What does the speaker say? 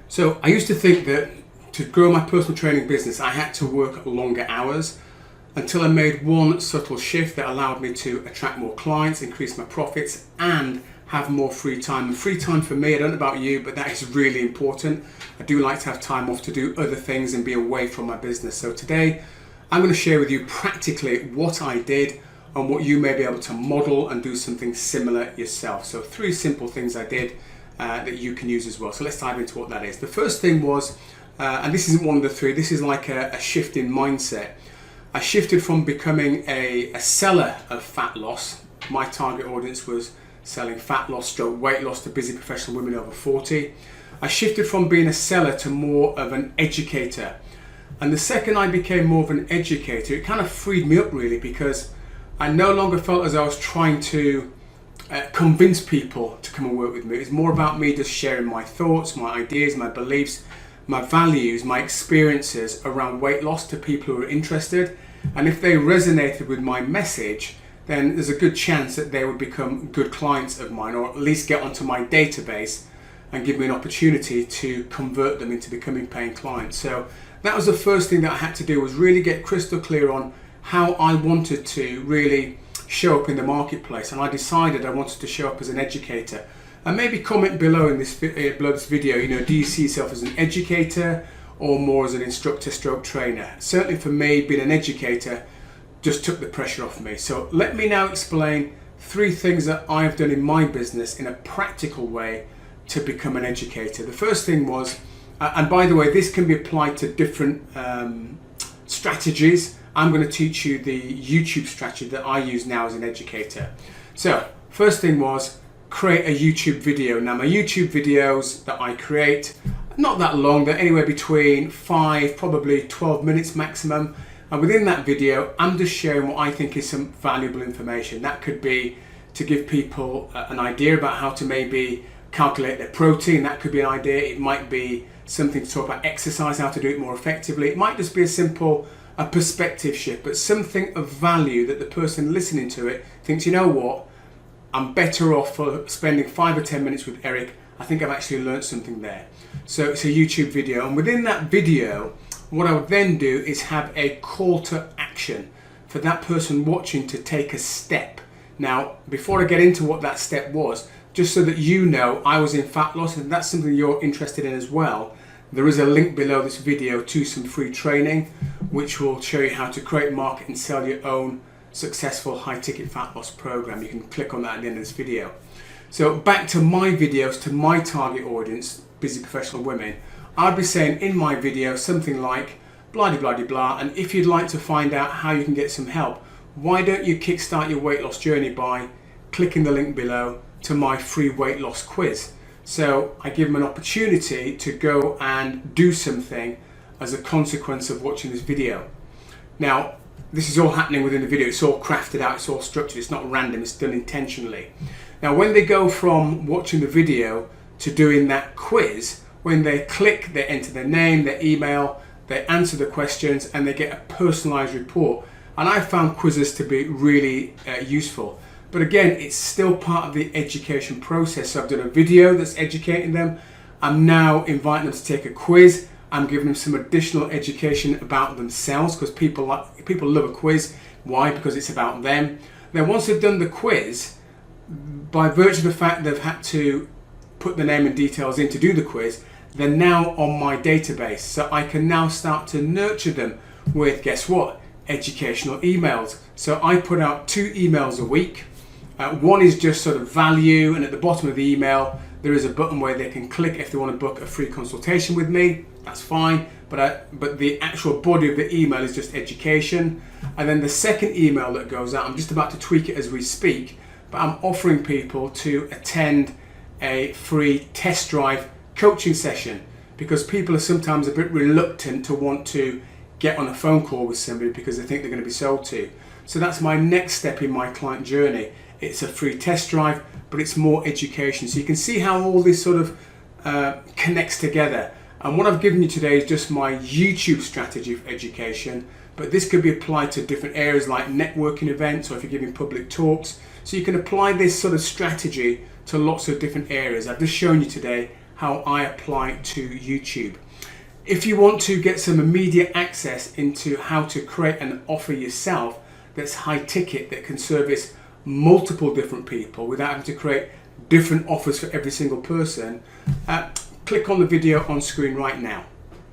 So I used to think that to grow my personal training business, I had to work longer hours until I made one subtle shift that allowed me to attract more clients, increase my profits, and have more free time. And free time for me, I don't know about you, but that is really important. I do like to have time off to do other things and be away from my business. So today, I'm going to share with you practically what I did and what you may be able to model and do something similar yourself. So 3 simple things I did that you can use as well. So let's dive into what that is. The first thing was, and this isn't one of the 3, this is like a shift in mindset. I shifted from becoming a seller of fat loss. My target audience was selling fat loss stroke weight loss to busy professional women over 40. I shifted from being a seller to more of an educator. And the second I became more of an educator, it kind of freed me up really, because I no longer felt as I was trying to convince people to come and work with me. It's more about me just sharing my thoughts, my ideas, my beliefs, my values, my experiences around weight loss to people who are interested. And if they resonated with my message, then there's a good chance that they would become good clients of mine, or at least get onto my database and give me an opportunity to convert them into becoming paying clients. So that was the first thing that I had to do, was really get crystal clear on how I wanted to really show up in the marketplace. And I decided I wanted to show up as an educator. And maybe comment below in this video, do you see yourself as an educator or more as an instructor stroke trainer? Certainly for me, being an educator just took the pressure off me. So let me now explain 3 things that I've done in my business in a practical way to become an educator. The first thing was, and by the way, this can be applied to different strategies. I'm going to teach you the YouTube strategy that I use now as an educator. So first thing was, create a YouTube video. Now my YouTube videos that I create, not that long, they're anywhere between 5, probably 12 minutes maximum. And within that video, I'm just sharing what I think is some valuable information. That could be to give people an idea about how to maybe calculate their protein. That could be an idea. It might be something to talk about exercise, how to do it more effectively. It might just be a perspective shift, but something of value that the person listening to it thinks, you know what, I'm better off for spending 5 or 10 minutes with Eric. I think I've actually learned something there. So it's a YouTube video, and within that video, what I would then do is have a call to action for that person watching to take a step. Now, before I get into what that step was, just so that you know, I was in fat loss, and that's something you're interested in as well, there is a link below this video to some free training, which will show you how to create, market, and sell your own successful high-ticket fat loss program. You can click on that at the end of this video. So back to my videos, to my target audience, busy professional women, I'll be saying in my video something like blah de blah de blah, and if you'd like to find out how you can get some help, why don't you kickstart your weight loss journey by clicking the link below to my free weight loss quiz. So I give them an opportunity to go and do something as a consequence of watching this video. Now, this is all happening within the video. It's all crafted out, it's all structured, it's not random, it's done intentionally. Now, when they go from watching the video to doing that quiz, when they click, they enter their name, their email, they answer the questions, and they get a personalized report. And I found quizzes to be really useful. But again, it's still part of the education process. So I've done a video that's educating them. I'm now inviting them to take a quiz. I'm giving them some additional education about themselves, because people love a quiz. Why? Because it's about them. Then once they've done the quiz, by virtue of the fact they've had to put the name and details in to do the quiz, they're now on my database. So I can now start to nurture them with, guess what? Educational emails. So I put out 2 emails a week. One is just sort of value, and at the bottom of the email there is a button where they can click if they want to book a free consultation with me. That's fine, but the actual body of the email is just education. And then the second email that goes out, I'm just about to tweak it as we speak, but I'm offering people to attend a free test drive coaching session, because people are sometimes a bit reluctant to want to get on a phone call with somebody because they think they're going to be sold to. So that's my next step in my client journey. It's a free test drive, but it's more education. So you can see how all this sort of connects together. And what I've given you today is just my YouTube strategy for education, but this could be applied to different areas like networking events, or if you're giving public talks. So you can apply this sort of strategy to lots of different areas. I've just shown you today how I apply it to YouTube. If you want to get some immediate access into how to create an offer yourself that's high ticket, that can service multiple different people without having to create different offers for every single person, click on the video on screen right now.